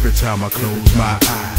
every time I close my eyes.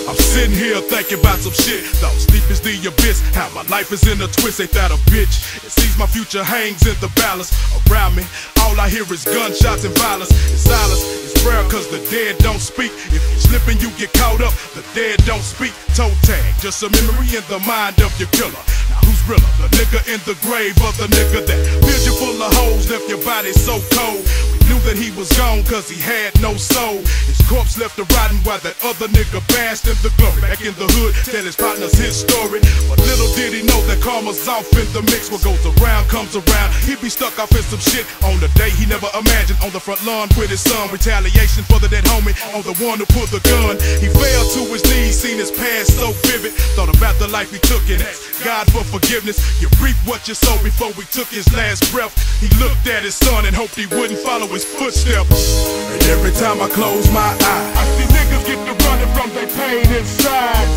I'm sitting here thinking about some shit. Thoughts deep as the abyss. How my life is in a twist. Ain't that a bitch? It seems my future hangs in the balance. Around me, all I hear is gunshots and violence. It's silence, it's prayer, cause the dead don't speak. If you slip and you get caught up, the dead don't speak. Toe tag, just a memory in the mind of your killer. Now who's realer, the nigga in the grave or the nigga that filled you full of holes, left your body so cold? We knew that he was gone cause he had no soul. His corpse left to rotting while that other nigga basked in the glory. Back in the hood, tell his partners his story. But little did he know that karma's off in the mix. What goes around comes around. He'd be stuck off in some shit on the day he never imagined. On the front lawn with his son, retaliation for the dead homie, on the one who pulled the gun. He fell to his knees, seen his past so vivid. Thought about the life he took and asked God for forgiveness. You reap what you sow. Before we took his last breath, he looked at his son and hoped he wouldn't follow his footsteps. And every time I close my eyes, I see niggas get to running from their pain inside.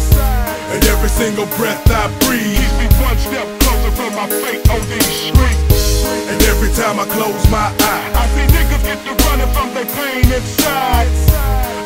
And every single breath I breathe keeps me one step closer from my fate on these streets. And every time I close my eyes, I see niggas get to running from their pain inside.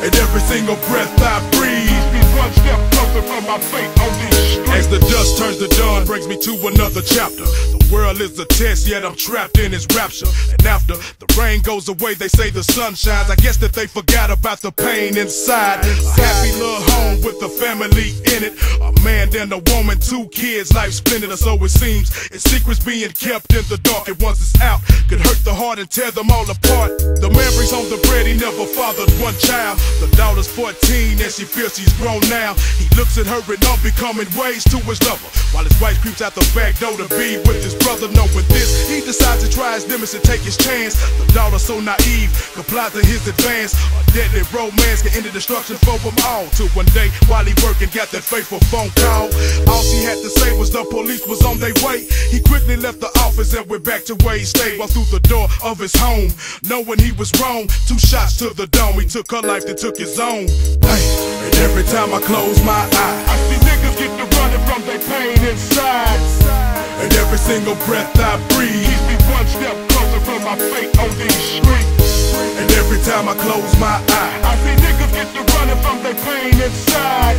And every single breath I breathe keeps me one step closer from my fate on these streets. As the dust turns to dawn, brings me to another chapter. The world is a test, yet I'm trapped in its rapture. And after the rain goes away, they say the sun shines. I guess that they forgot about the pain inside. A happy little home with a family in it. A man and a woman, 2 kids, life splendid, or so it seems. It's secrets being kept in the dark, and once it's out, could hurt the heart and tear them all apart. The man brings home the bread, he never fathered one child. The daughter's 14 and she feels she's grown now. He looks at her in unbecoming ways to his lover, while his wife creeps out the back door to be with his brother. Knowing this, he decides to try his limits and take his chance. The daughter so naive, complies to his advance. A deadly romance can end the destruction for them all. Till one day, while he working, got that fateful phone call. All she had to say was the police was on their way. He quickly left the office and went back to where he stayed. Walked through the door of his home, knowing he was wrong. 2 shots to the dome, he took her life, then took his own. And every time I close my eyes, I see niggas get to running from their pain inside. And every single breath I breathe keeps me one step closer from my fate on these streets. And every time I close my eyes, I see niggas get to running from their pain inside.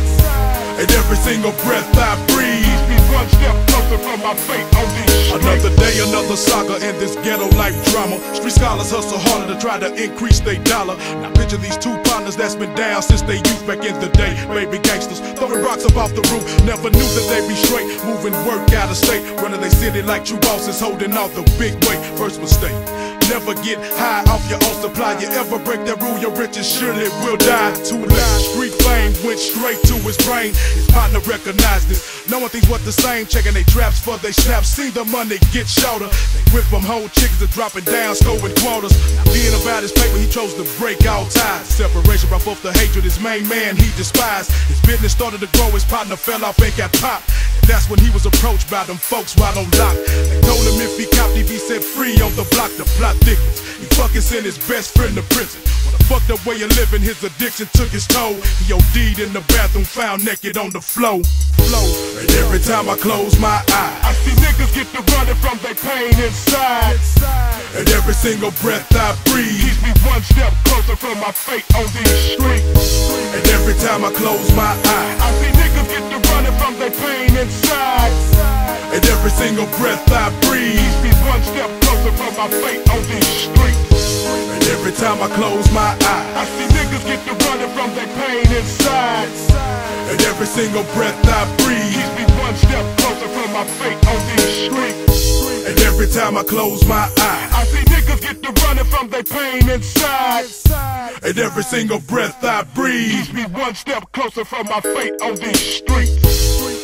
And every single breath I breathe keeps me one step closer from my fate on these streets. Another day, another saga in this ghetto life drama. Street scholars hustle harder to try to increase their dollar. Now picture these 2 partners that's been down since they youth back in the day. Baby gangsters throwing rocks up off the roof. Never knew that they'd be straight, moving work out of state, running they city like true bosses, holding out the big weight. First mistake, never get high off your own supply. You ever break that rule, your riches surely will die. Too late, street fame went straight to his brain. His partner recognized this. No one thinks what the same, checking they traps for they snaps. See the money get shorter. They whip them whole chickens and dropping down, scoring quotas. Now being about his paper, he chose to break all ties. Separation brought forth the hatred, his main man he despised. His business started to grow, his partner fell off and got popped. And that's when he was approached by them folks while on lock. They told him if he copped, he'd be set free on the block. The plot thickens, he fucking sent his best friend to prison. When a fucked up way of living, his addiction took his toll. He OD'd in the bathroom, found naked on the floor. And every time I close my eyes, I see niggas get to running from their pain inside. And every single breath I breathe keeps me one step closer from my fate on these streets. And every time I close my eyes, I see niggas get to running from their pain inside. And every single breath I breathe keeps me one step closer from my fate on these streets. And every time I close my eyes, I see niggas get to running from their pain inside. And every single breath I breathe keeps me one step closer from my fate on these streets. And every time I close my eyes, I see niggas get to running from their pain inside. And every single breath I breathe keeps me one step closer from my fate on these streets.